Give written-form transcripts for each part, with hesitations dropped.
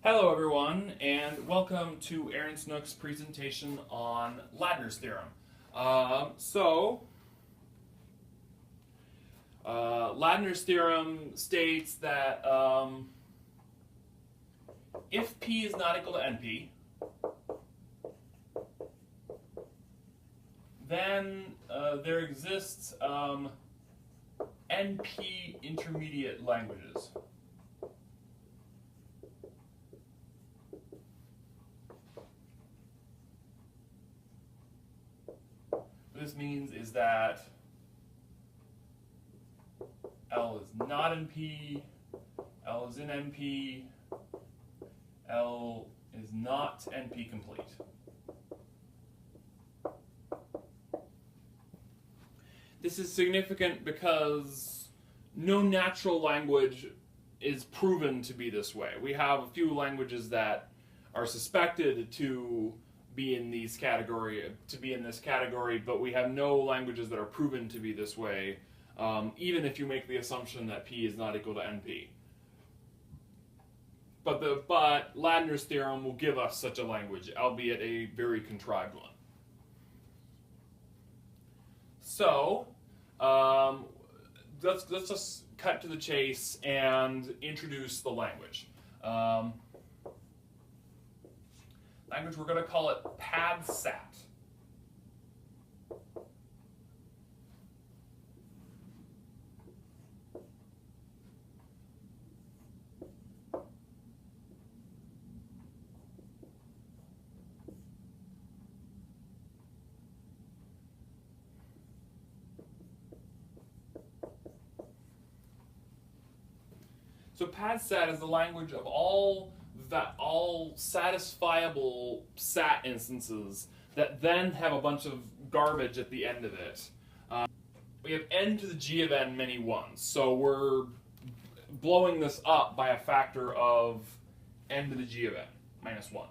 Hello everyone, and welcome to Aaron Snook's presentation on Ladner's theorem. Ladner's theorem states that if P is not equal to NP, then there exists NP intermediate languages. What this means is that L is not in P, L is in NP, L is not NP complete. This is significant because no natural language is proven to be this way. We have a few languages that are suspected to be in this category, but we have no languages that are proven to be this way, even if you make the assumption that P is not equal to NP. But Ladner's theorem will give us such a language, albeit a very contrived one. So let's just cut to the chase and introduce the language. We're going to call it PAD-SAT. So PAD-SAT is the language of all satisfiable SAT instances that then have a bunch of garbage at the end of it. We have n to the g of n many ones, so we're blowing this up by a factor of n to the g of n minus 1.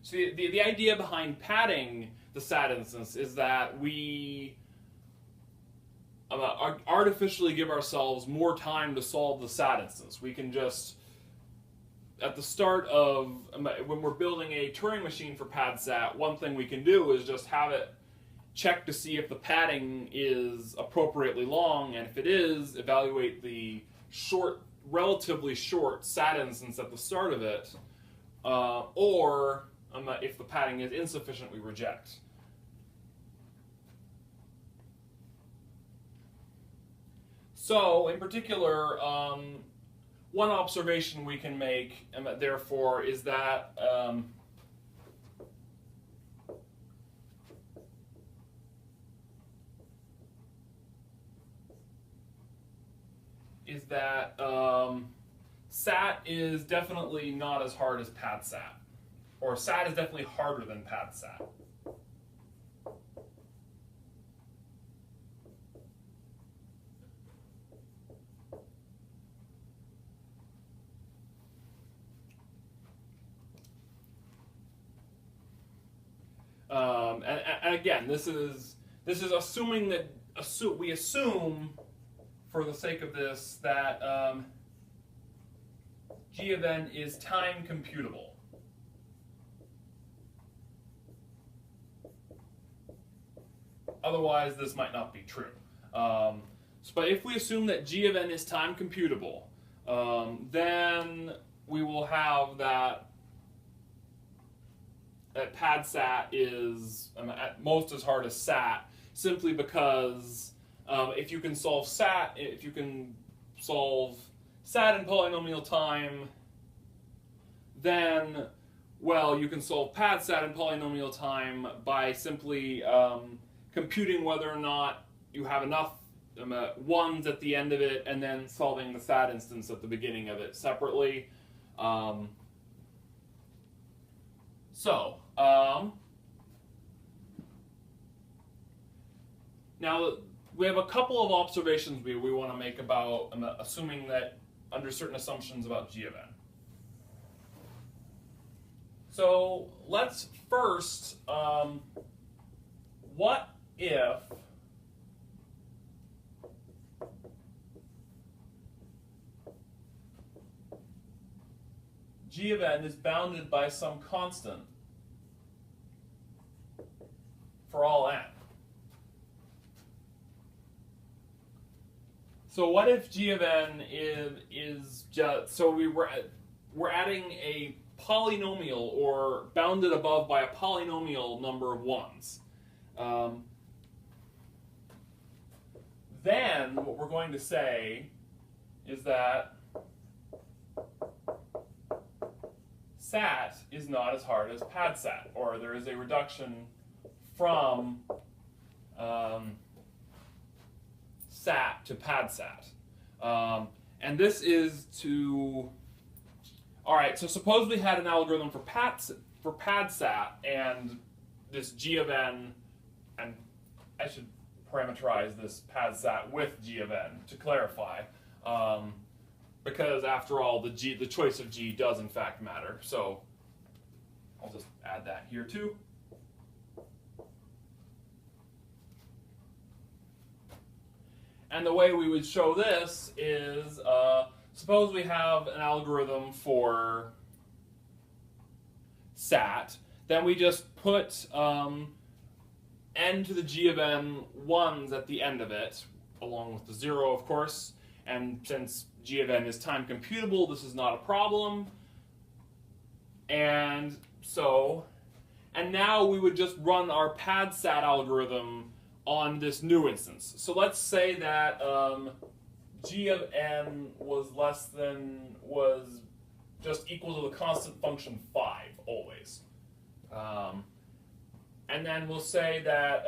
So the idea behind padding the SAT instance is that we artificially give ourselves more time to solve the SAT instance. We can just, at the start of, when we're building a Turing machine for PAD-SAT, one thing we can do is just have it check to see if the padding is appropriately long, and if it is, evaluate the relatively short SAT instance at the start of it, or if the padding is insufficient, we reject. So, in particular, one observation we can make, therefore, is that SAT is definitely not as hard as PAD-SAT, or SAT is definitely harder than PAD-SAT. And again, this is assuming that we assume, for the sake of this, that g of n is time computable. Otherwise, this might not be true. But if we assume that g of n is time computable, then we will have that PAD-SAT is at most as hard as SAT, simply because if you can solve SAT in polynomial time, then, well, you can solve PAD-SAT in polynomial time by simply computing whether or not you have enough ones at the end of it, and then solving the SAT instance at the beginning of it separately. Now we have a couple of observations we want to make about assuming that under certain assumptions about g of n. So let's first, what if g of n is bounded by some constant for all n. So what if g of n is just, so we're adding a polynomial, or bounded above by a polynomial number of ones. Then what we're going to say is that SAT is not as hard as PADSAT, or there is a reduction from SAT to PADSAT. And this is to, all right, so suppose we had an algorithm for PADSAT, and this g of n, and I should parameterize this PADSAT with g of n to clarify, because after all, the choice of g does in fact matter. So I'll just add that here too. And the way we would show this is, suppose we have an algorithm for SAT, then we just put n to the g of n ones at the end of it, along with the 0, of course. And since g of n is time computable, this is not a problem. And so, and now we would just run our PADSAT algorithm on this new instance. So let's say that g of n was just equal to the constant function 5 always. And then we'll say that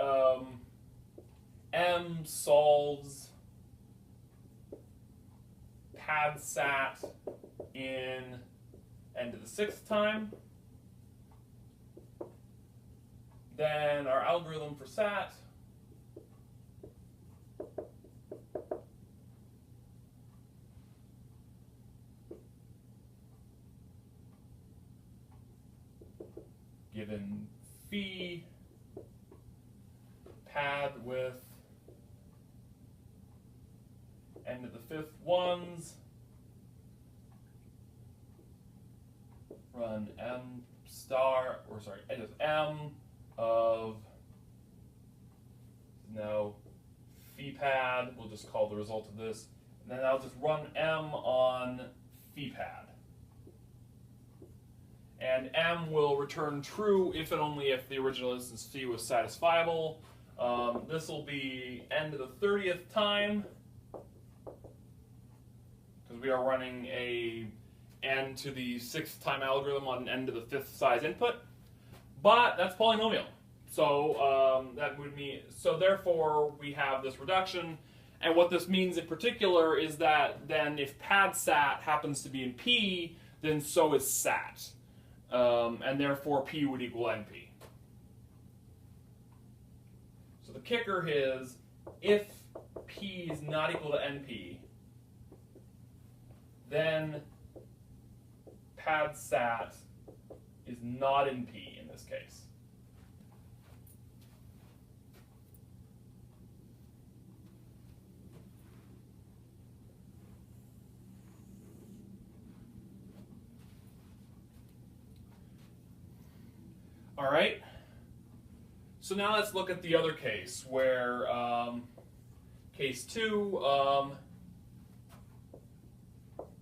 m solves PADSAT in n to the 6th time. Then our algorithm for SAT given phi pad with n to the 5th ones, run m star, or sorry, just m of, no, phi pad, we'll just call the result of this, and then I'll just run m on phi pad. And m will return true if and only if the original instance phi was satisfiable. This will be n to the 30th time, because we are running a n to the 6th time algorithm on an n to the 5th size input. But that's polynomial. So that would mean, so therefore we have this reduction. And what this means in particular is that then if PADSAT happens to be in P, then so is SAT. And therefore P would equal NP. So the kicker is, if P is not equal to NP, then PADSAT is not in P in this case. All right. So now let's look at the other case where case 2,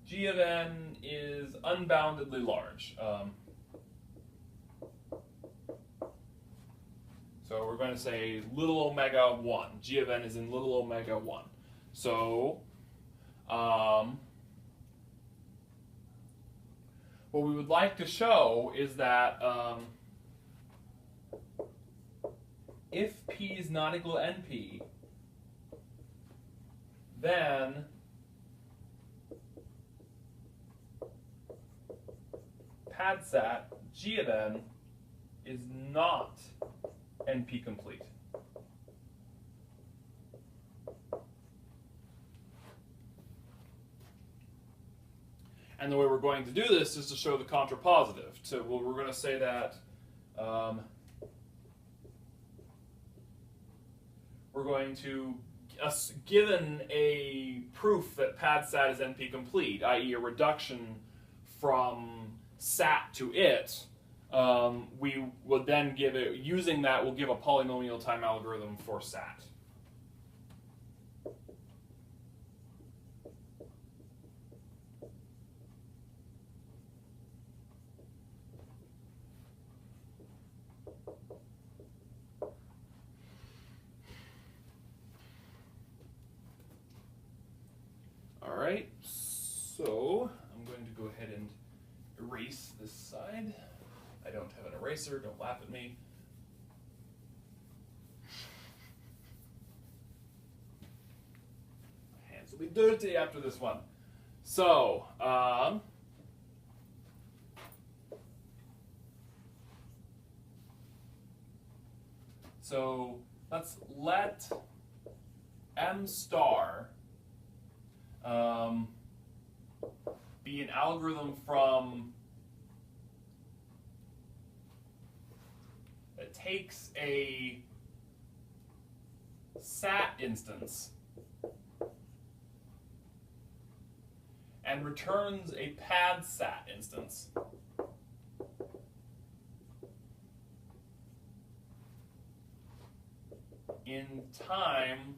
g of n is unboundedly large. So we're going to say little omega 1. G of n is in little omega 1. So what we would like to show is that if P is not equal to NP, then PADSAT G of n is not NP complete. And the way we're going to do this is to show the contrapositive. So we're going to say that we're going to, given a proof that PADSAT is NP complete, i.e. a reduction from sat to it, we would then give it, using that, we'll give a polynomial time algorithm for sat. Alright, so I'm going to go ahead and erase this side. I don't have an eraser, don't laugh at me. My hands will be dirty after this one. So, let's let M star be an algorithm from that takes a sat instance and returns a pad sat instance. In time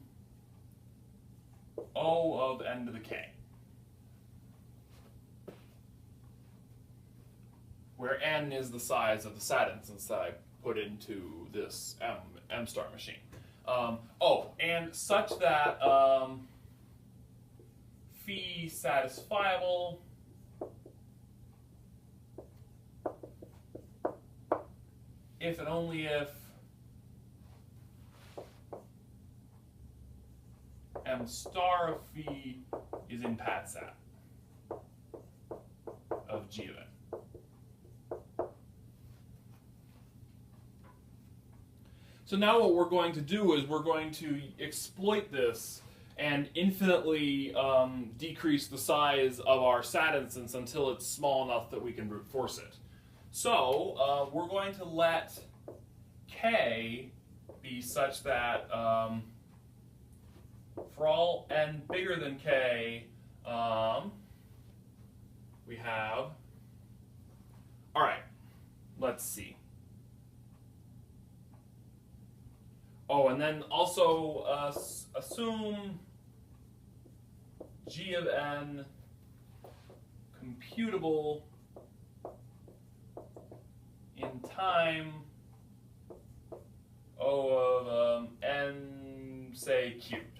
O of n to the k, where n is the size of the sat instance that I put into this M star machine. And such that phi satisfiable if and only if M star of phi is in pad sat of G of n. So now what we're going to do is we're going to exploit this and infinitely decrease the size of our sat instance until it's small enough that we can brute force it. So we're going to let k be such that for all n bigger than k, we have, all right, let's see. Oh, and then also assume G of n computable in time O of n, say, cubed.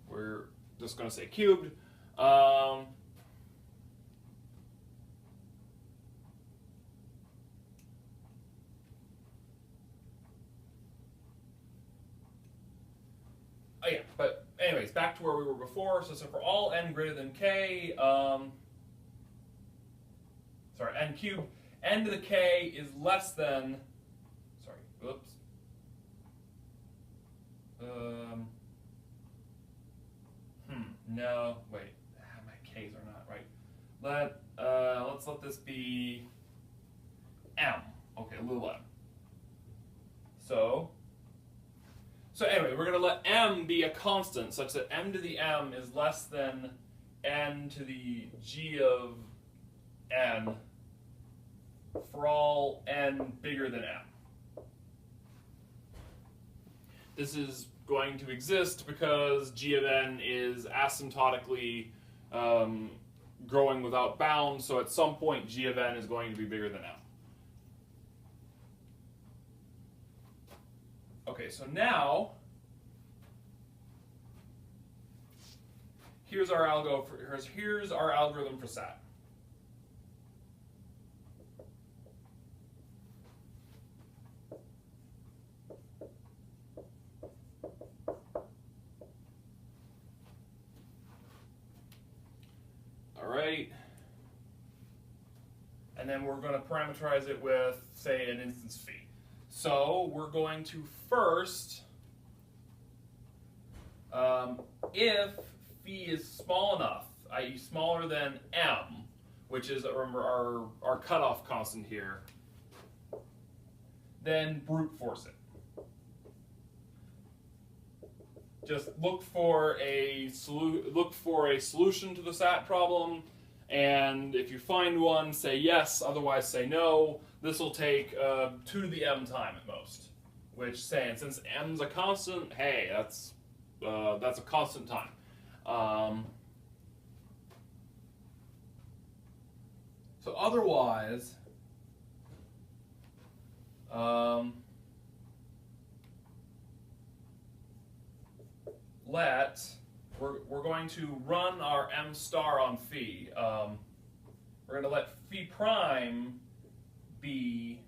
We're just going to say cubed. Oh yeah, but anyways, back to where we were before. So for all n greater than k, n cubed, n to the k is less than, whoops. No, wait, my k's are not right. Let's let this be m. Okay, a little m. So anyway, we're going to let m be a constant such that m to the m is less than n to the g of n for all n bigger than m. This is going to exist because g of n is asymptotically growing without bounds, so at some point g of n is going to be bigger than m. Okay, so now here's our algorithm for sat. All right, and then we're going to parameterize it with, say, an instance phi. So we're going to first, if phi is small enough, i.e. smaller than m, which is, remember, our cutoff constant here, then brute force it. Just look for a solution to the sat problem, And if you find one, say yes, otherwise say no. This will take 2 to the m time at most. Which, saying, since m's a constant, hey, that's a constant time. So otherwise, we're going to run our m star on phi. We're going to let phi prime be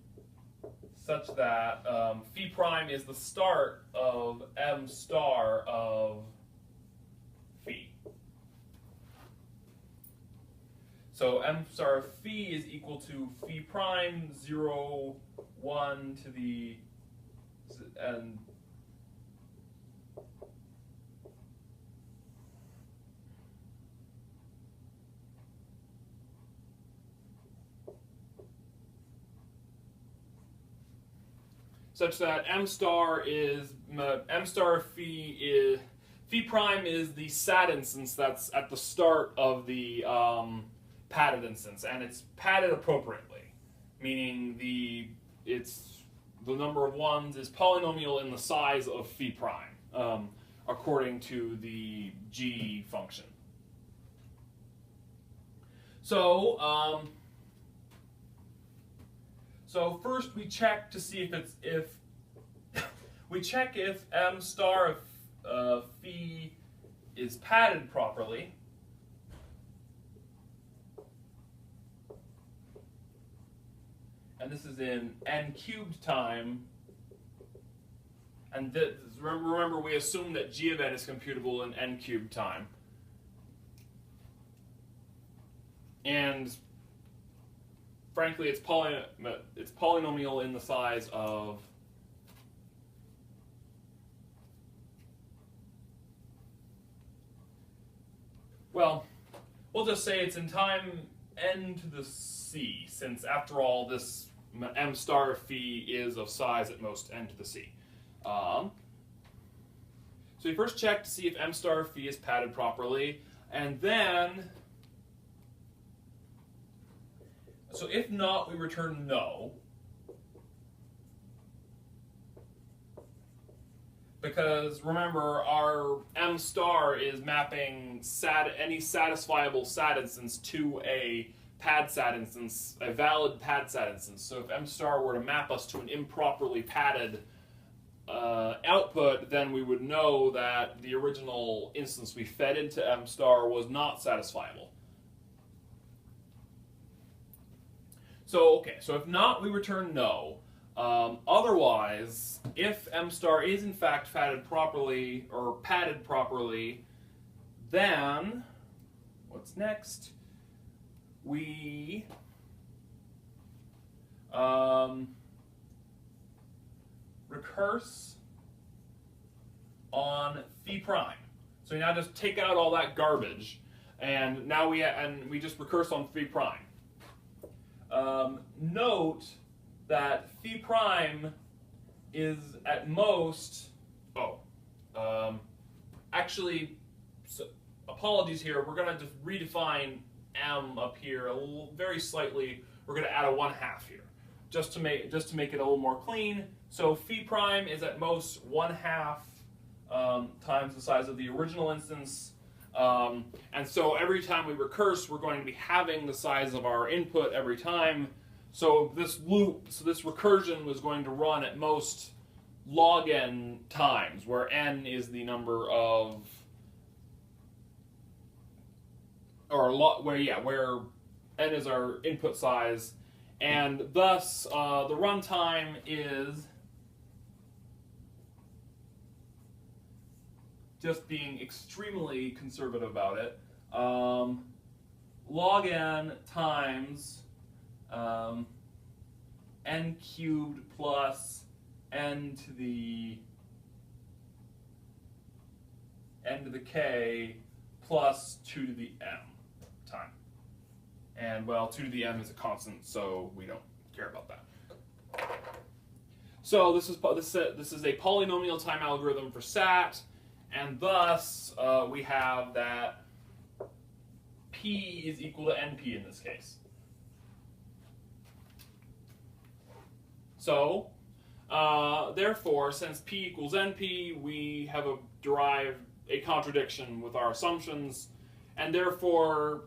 such that phi prime is the start of m star of phi. So m star of phi is equal to phi prime 0, 1 to the, and such that m star of phi prime is the SAT instance that's at the start of the padded instance, and it's padded appropriately, meaning the number of ones is polynomial in the size of phi prime, according to the g function. So so first we check to see if we check if m star of phi is padded properly. And this is in n cubed time. And remember, we assume that g of n is computable in n cubed time. And frankly, it's polynomial in the size of well, we'll just say it's in time n to the c, since after all, this m star of phi is of size at most n to the c. So we first check to see if m star of phi is padded properly, and then, so if not, we return no. Because remember, our m star is mapping any satisfiable SAT instance to a pad SAT instance, a valid pad SAT instance. So if m star were to map us to an improperly padded output, then we would know that the original instance we fed into m star was not satisfiable. So okay, so if not, we return no. Otherwise, if m star is in fact padded properly, then what's next? We recurse on phi prime. So we now just take out all that garbage, and now we just recurse on phi prime. Note that phi prime is at most, actually, so apologies here, we're going to just redefine m up here very slightly. We're going to add a 1/2 here, just to make it a little more clean. So phi prime is at most 1/2 times the size of the original instance. And so every time we recurse, we're going to be having the size of our input every time. So this recursion was going to run at most log n times, where n is the number of, where n is our input size, and thus the runtime is, just being extremely conservative about it, log n times n cubed plus n to the k plus 2 to the m time. And well, 2 to the m is a constant, so we don't care about that. So this is a polynomial time algorithm for SAT, and thus we have that p P is equal to NP in this case. So, therefore, since P equals NP, we have derived a contradiction with our assumptions, and therefore,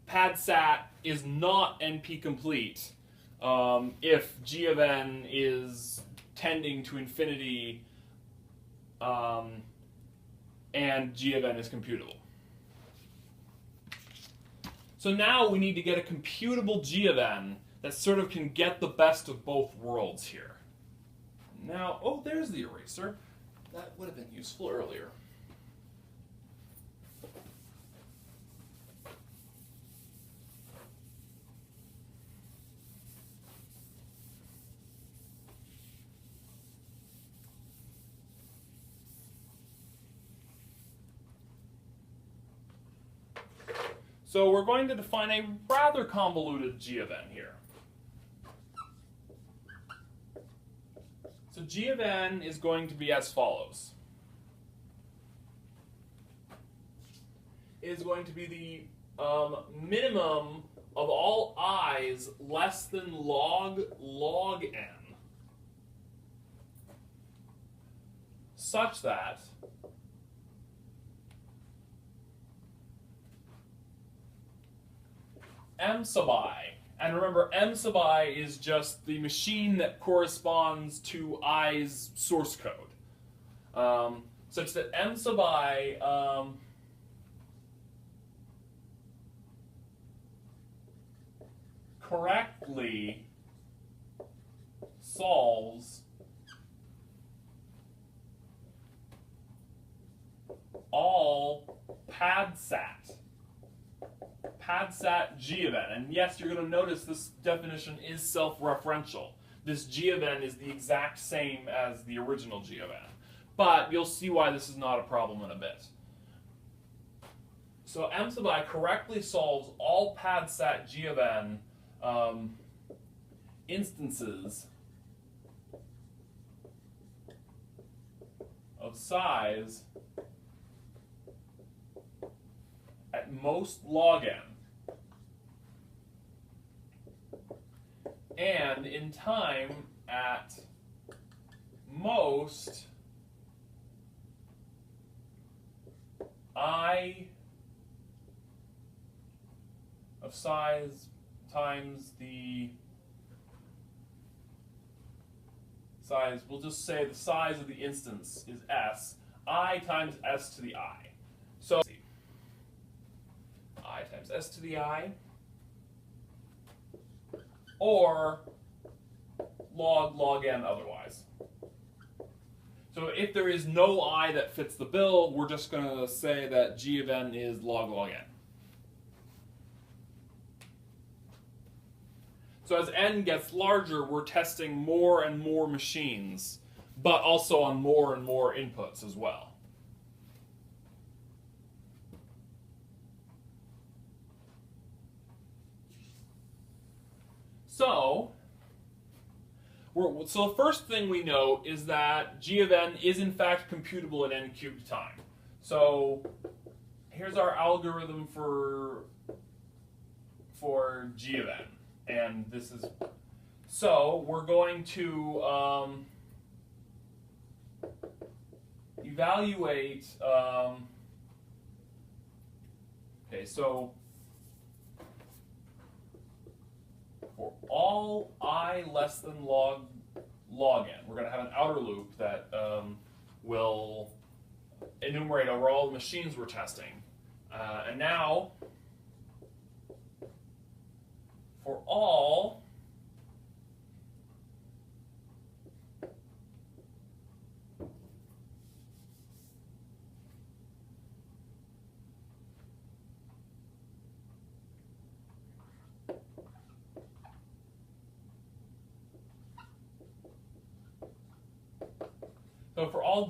PADSAT is not NP complete if G of n is tending to infinity and G of n is computable. So now we need to get a computable G of n that sort of can get the best of both worlds here. Now, oh, there's the eraser. That would have been useful earlier. So we're going to define a rather convoluted G of n here. So G of n is going to be as follows. It is going to be the minimum of all i's less than log n, such that m sub I, and remember m sub I is just the machine that corresponds to i's source code, such that m sub I correctly solves all PADSAT G of n. And yes, you're going to notice this definition is self-referential. This G of n is the exact same as the original G of n. But you'll see why this is not a problem in a bit. So m sub I correctly solves all PADSAT G of n instances of size at most log n, and in time at most I of size times the size, we'll just say the size of the instance is s, I times s to the I. So I times s to the I, or log n otherwise. So if there is no I that fits the bill, we're just going to say that G of n is log n. So as n gets larger, we're testing more and more machines, but also on more and more inputs as well. So the first thing we know is that G of n is in fact computable at n cubed time. So here's our algorithm for G of n. And this is, so we're going to evaluate, okay, so for all I less than log n, we're going to have an outer loop that will enumerate over all the machines we're testing. And now, for all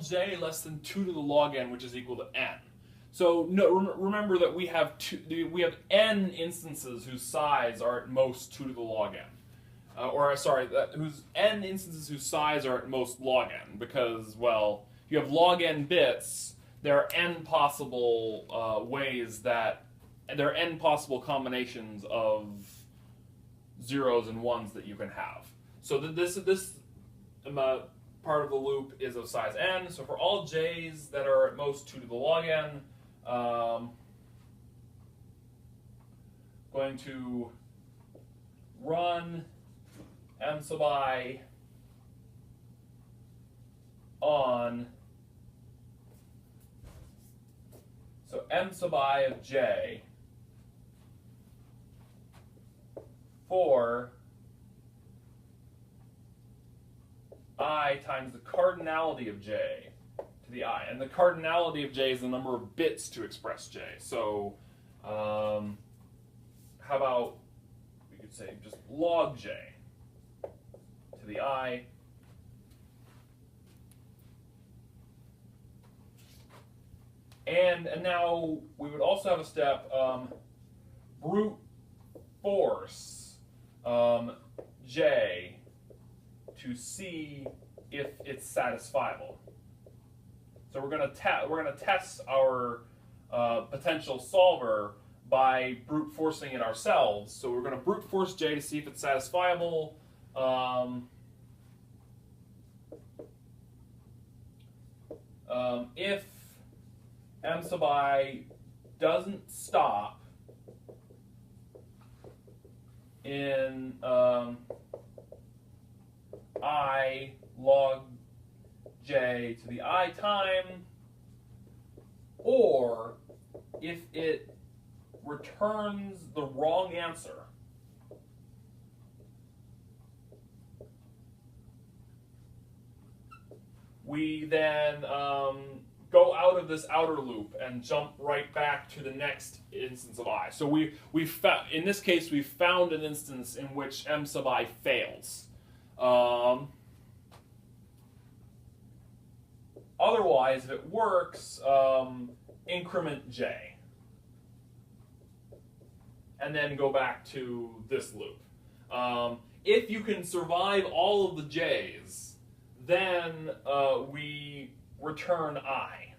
j less than 2 to the log n, which is equal to n. So no, remember that we have n instances whose size are at most 2 to the log n, whose n instances whose size are at most log n, because, well, if you have log n bits, there are n possible ways that there are n possible combinations of zeros and ones that you can have. So this part of the loop is of size n. So for all j's that are at most 2 to the log n, going to run m sub I on, so m sub I of j for I times the cardinality of j to the I. And the cardinality of j is the number of bits to express j. So how about we could say just log j to the I. And now we would also have a step, brute force j to see if it's satisfiable. So we're going to test our potential solver by brute forcing it ourselves. So we're going to brute force j to see if it's satisfiable. If m sub I doesn't stop in I log j to the I time, or if it returns the wrong answer, we then go out of this outer loop and jump right back to the next instance of I. So we found, in this case, we found an instance in which m sub I fails. Otherwise, if it works, increment j. And then go back to this loop. If you can survive all of the j's, then we return I.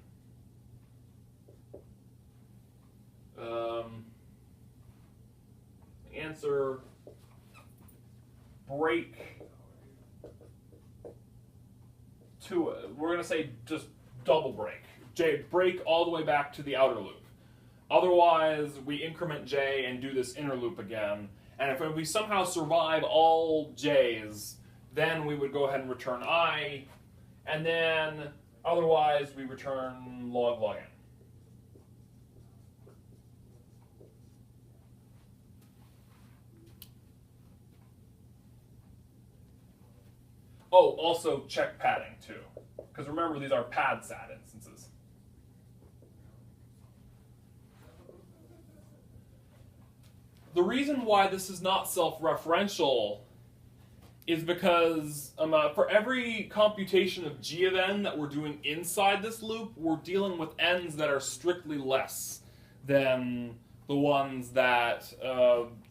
Answer, break to, we're going to say just double break. Break all the way back to the outer loop. Otherwise, we increment j and do this inner loop again. And if we somehow survive all j's, then we would go ahead and return I. And then, otherwise, we return log n. Oh, also check padding too. Because remember, these are pad sat instances. The reason why this is not self-referential is because for every computation of g of n that we're doing inside this loop, we're dealing with n's that are strictly less than the ones that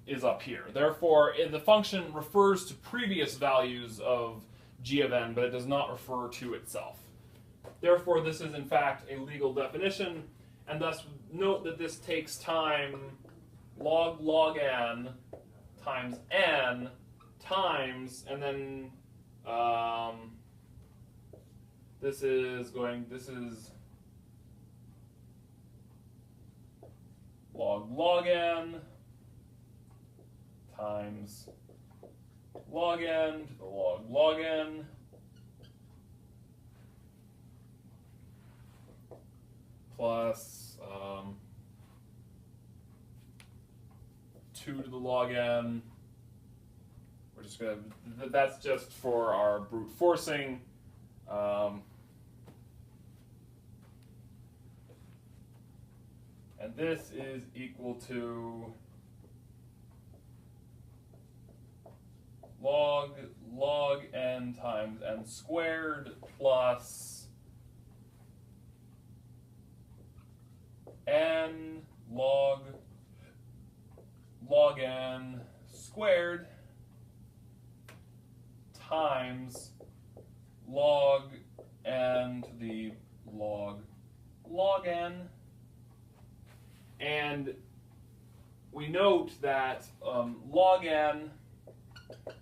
is up here. Therefore, the function refers to previous values of g of n, but it does not refer to itself. Therefore, this is in fact a legal definition, and thus note that this takes time log n times n times, and then this is log n times log n to the log n plus 2 to the log n. We're just going to, that's just for our brute forcing. And this is equal to log n times n squared plus n log n squared times log n to the log n. And we note that log n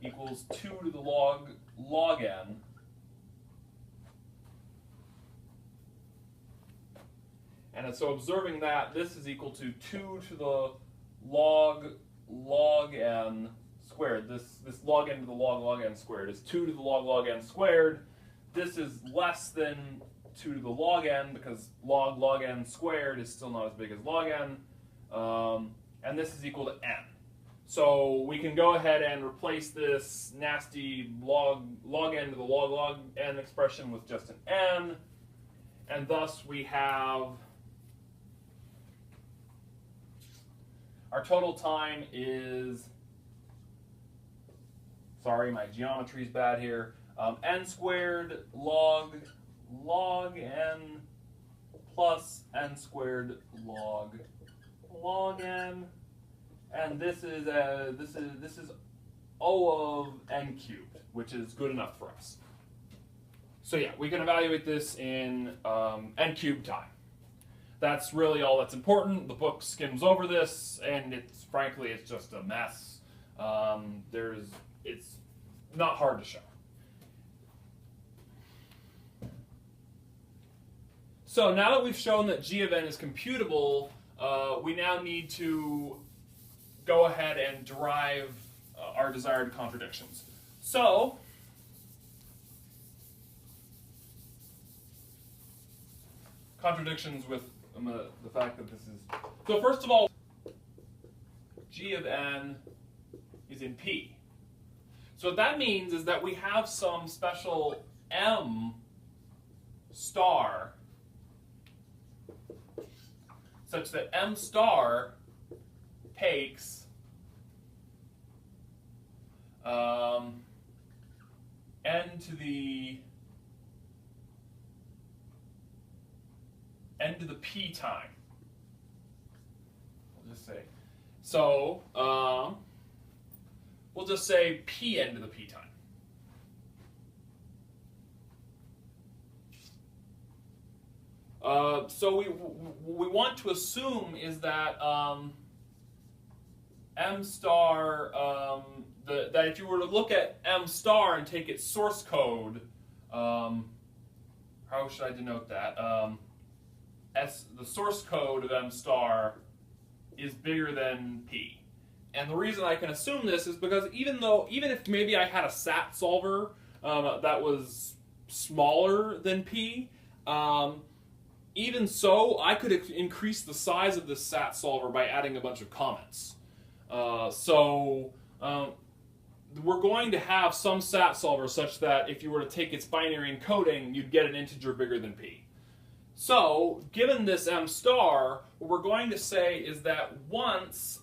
equals 2 to the log n. And so observing that, this is equal to 2 to the log n squared. This log n to the log n squared is 2 to the log n squared. This is less than 2 to the log n because log n squared is still not as big as log n. And this is equal to n. So we can go ahead and replace this nasty log n to the log n expression with just an n. And thus we have our total time is, sorry, my geometry's bad here, n squared log n plus n squared log n, and this is O of n cubed, which is good enough for us. So yeah, we can evaluate this in n cubed time. That's really all that's important. The book skims over this, and frankly, it's just a mess. It's not hard to show. So now that we've shown that g of n is computable, we now need to go ahead and derive our desired contradictions. So contradictions with the fact that this is... So first of all, g of n is in P. So what that means is that we have some special m star such that m star takes n to the p time. We'll just say. So we'll just say p n to the p time. So what we want to assume is that m star, that if you were to look at m star and take its source code, how should I denote that? The source code of m star is bigger than p. And the reason I can assume this is because even if maybe I had a SAT solver that was smaller than p, even so, I could increase the size of this SAT solver by adding a bunch of comments. We're going to have some SAT solver such that if you were to take its binary encoding, you'd get an integer bigger than p. So, given this m star, what we're going to say is that once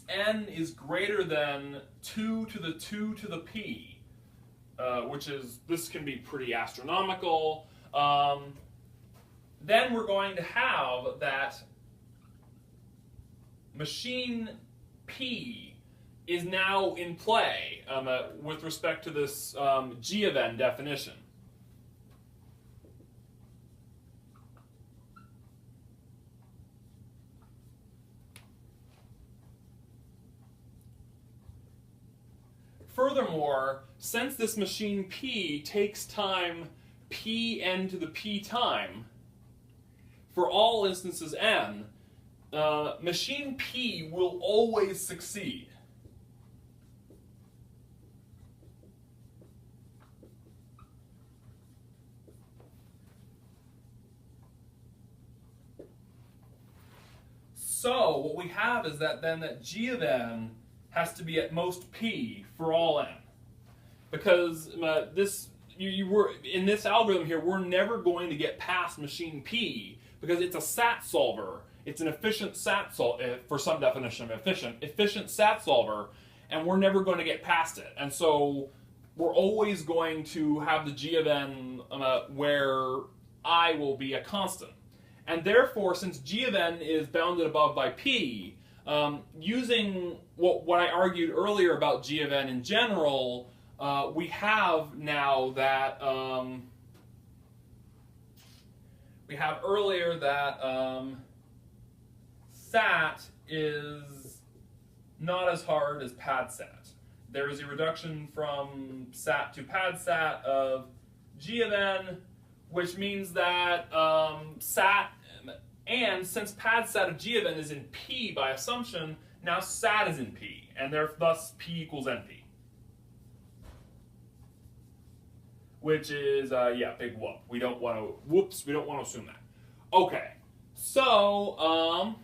n is greater than 2 to the 2 to the p, this can be pretty astronomical, then we're going to have that machine P is now in play with respect to this g of n definition. Furthermore, since this machine P takes time p n to the p time, for all instances n, machine P will always succeed. So what we have is that g of n has to be at most p for all n, because in this algorithm here, we're never going to get past machine P because it's a SAT solver. It's an efficient SAT solver, for some definition of efficient SAT solver, and we're never going to get past it. And so we're always going to have the g of n where I will be a constant. And therefore, since g of n is bounded above by p, using what I argued earlier about g of n in general, we have now that we have earlier that sat is not as hard as pad sat. There is a reduction from sat to pad sat of g of n, which means that sat, and since pad sat of g of n is in P by assumption, now sat is in P, and thus P equals NP. Which is, yeah, big whoop. We don't want to assume that. Okay, so,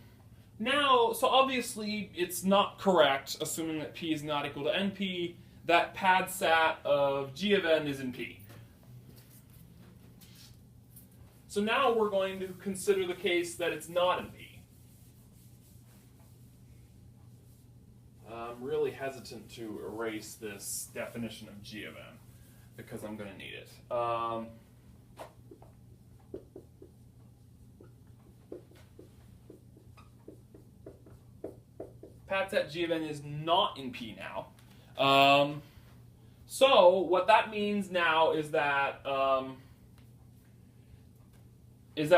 so obviously it's not correct, assuming that P is not equal to NP, that pad sat of g of n is in P. So now we're going to consider the case that it's not in P. I'm really hesitant to erase this definition of g of n, because I'm going to need it. Pad sat g of n is not in P now. So what that means now is that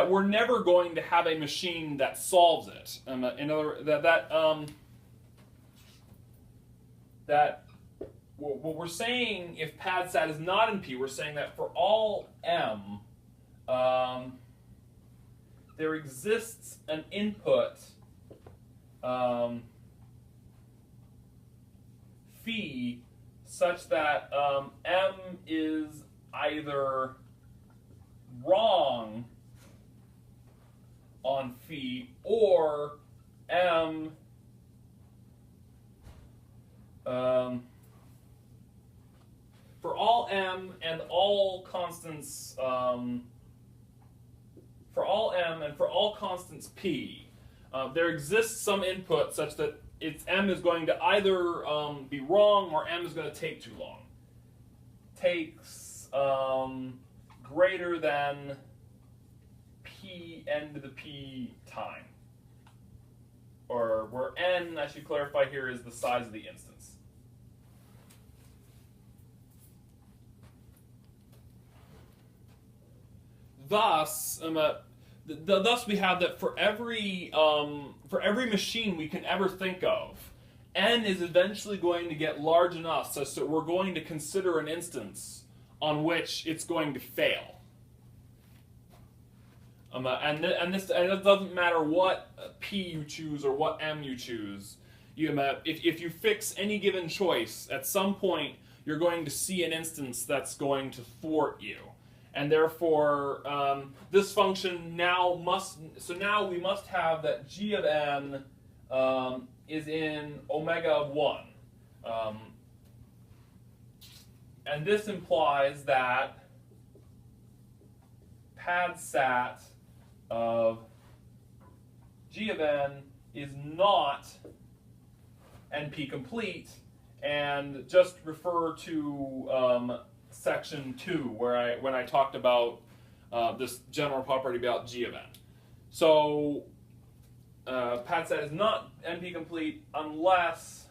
we're never going to have a machine that solves it. In other words, what we're saying, if pad sat is not in P, we're saying that for all m, there exists an input phi such that m is either wrong on phi or m for all m and all constants for all constants p, there exists some input such that its m is going to either be wrong or m is going to take too long. Takes greater than p n to the p time. Or where n, I should clarify here, is the size of the instance. Thus, thus we have that for every machine we can ever think of, n is eventually going to get large enough such that we're going to consider an instance on which it's going to fail. And it doesn't matter what p you choose or what m you choose. If you fix any given choice, at some point you're going to see an instance that's going to thwart you. And therefore, this function now now we must have that g of n is in omega of 1. And this implies that pad sat of g of n is not NP complete, and just refer to section 2 when I talked about this general property about g of n. So pad sat is not NP complete unless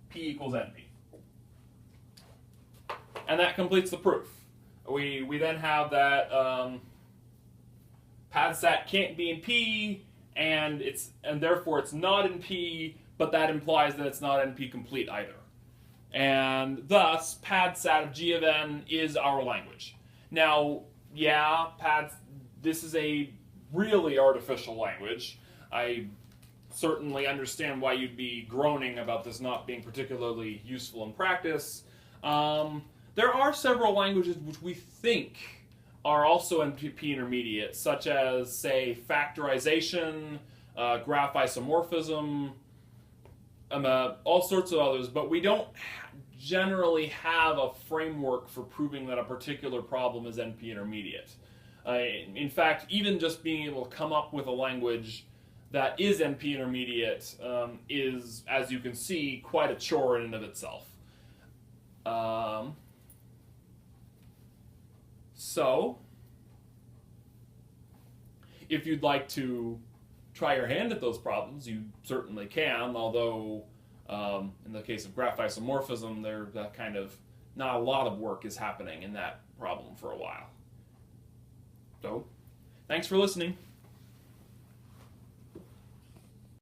P equals NP. And that completes the proof. We then have that pad sat can't be in P, and therefore it's not in P, but that implies that it's not NP complete either. And thus, pad sat of g of n is our language. Now, yeah, this is a really artificial language. I certainly understand why you'd be groaning about this not being particularly useful in practice. There are several languages which we think are also NP intermediate, such as, say, factorization, graph isomorphism, all sorts of others, but we don't generally have a framework for proving that a particular problem is NP intermediate. In fact, even just being able to come up with a language that is NP intermediate is, as you can see, quite a chore in and of itself. So, if you'd like to try your hand at those problems, you certainly can, although in the case of graph isomorphism, that kind of not a lot of work is happening in that problem for a while. So, thanks for listening.